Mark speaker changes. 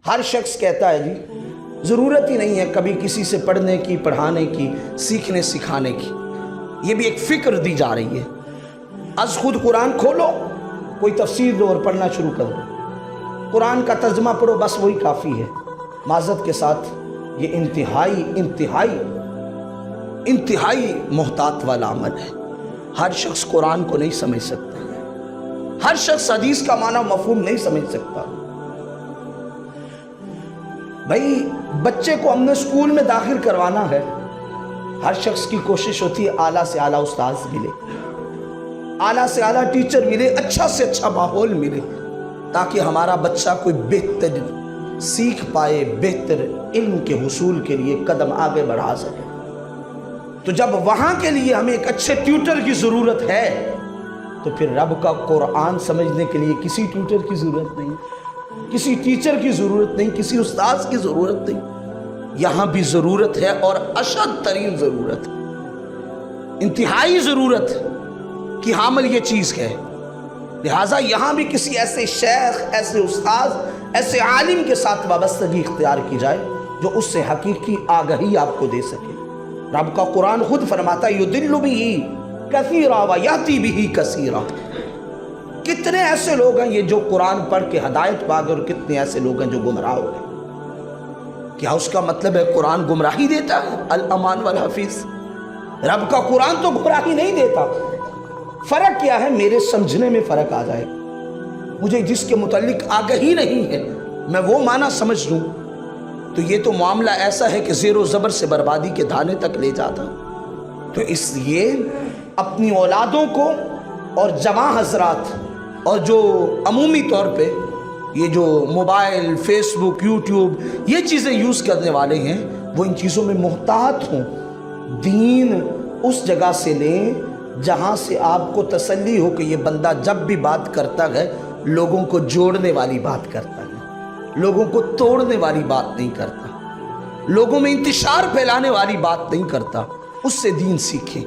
Speaker 1: ہر شخص کہتا ہے جی ضرورت ہی نہیں ہے کبھی کسی سے پڑھنے کی، پڑھانے کی، سیکھنے سکھانے کی. یہ بھی ایک فکر دی جا رہی ہے. از خود قرآن کھولو، کوئی تفسیر دو اور پڑھنا شروع کر دو. قرآن کا ترجمہ پڑھو، بس وہی کافی ہے. معذرت کے ساتھ یہ انتہائی محتاط والا عمل ہے. ہر شخص قرآن کو نہیں سمجھ سکتا، ہر شخص حدیث کا معنی مفہوم نہیں سمجھ سکتا. بھائی بچے کو ہم نے اسکول میں داخل کروانا ہے، ہر شخص کی کوشش ہوتی ہے اعلیٰ سے اعلیٰ استاذ ملے، اعلیٰ سے اعلیٰ ٹیچر ملے، اچھا سے اچھا ماحول ملے، تاکہ ہمارا بچہ کوئی بہتر سیکھ پائے، بہتر علم کے حصول کے لیے قدم آگے بڑھا سکے. تو جب وہاں کے لیے ہمیں ایک اچھے ٹیوٹر کی ضرورت ہے تو پھر رب کا قرآن سمجھنے کے لیے کسی ٹیوٹر کی ضرورت نہیں، کسی ٹیچر کی ضرورت نہیں، کسی استاذ کی ضرورت نہیں. یہاں بھی ضرورت ہے اور اشد ترین ضرورت، انتہائی ضرورت کی حامل یہ چیز ہے. لہٰذا یہاں بھی کسی ایسے شیخ، ایسے استاذ، ایسے عالم کے ساتھ وابستگی اختیار کی جائے جو اس سے حقیقی آگہی آپ کو دے سکے. رب کا قرآن خود فرماتا ہے یُضِلُّ بِهِ كَثِيرًا وَيَهْدِي بِهِ كَثِيرًا. کتنے ایسے لوگ ہیں یہ جو قرآن پڑھ کے ہدایت پا گئے، اور کتنے ایسے لوگ ہیں جو گمراہ ہو گئے. کیا اس کا مطلب ہے قرآن گمراہی دیتا ہے؟ الامان والحفیظ. رب کا قرآن تو گمراہی نہیں دیتا. فرق کیا ہے؟ میرے سمجھنے میں فرق آ جائے. مجھے جس کے متعلق آگہی نہیں ہے میں وہ معنی سمجھ لوں تو یہ تو معاملہ ایسا ہے کہ زیر و زبر سے بربادی کے دھانے تک لے جاتا. تو اس لیے اپنی اولادوں کو اور جوان حضرات اور جو عمومی طور پہ یہ جو موبائل، فیس بک، یوٹیوب یہ چیزیں یوز کرنے والے ہیں وہ ان چیزوں میں محتاط ہوں. دین اس جگہ سے لیں جہاں سے آپ کو تسلی ہو کہ یہ بندہ جب بھی بات کرتا ہے لوگوں کو جوڑنے والی بات کرتا ہے، لوگوں کو توڑنے والی بات نہیں کرتا، لوگوں میں انتشار پھیلانے والی بات نہیں کرتا. اس سے دین سیکھیں.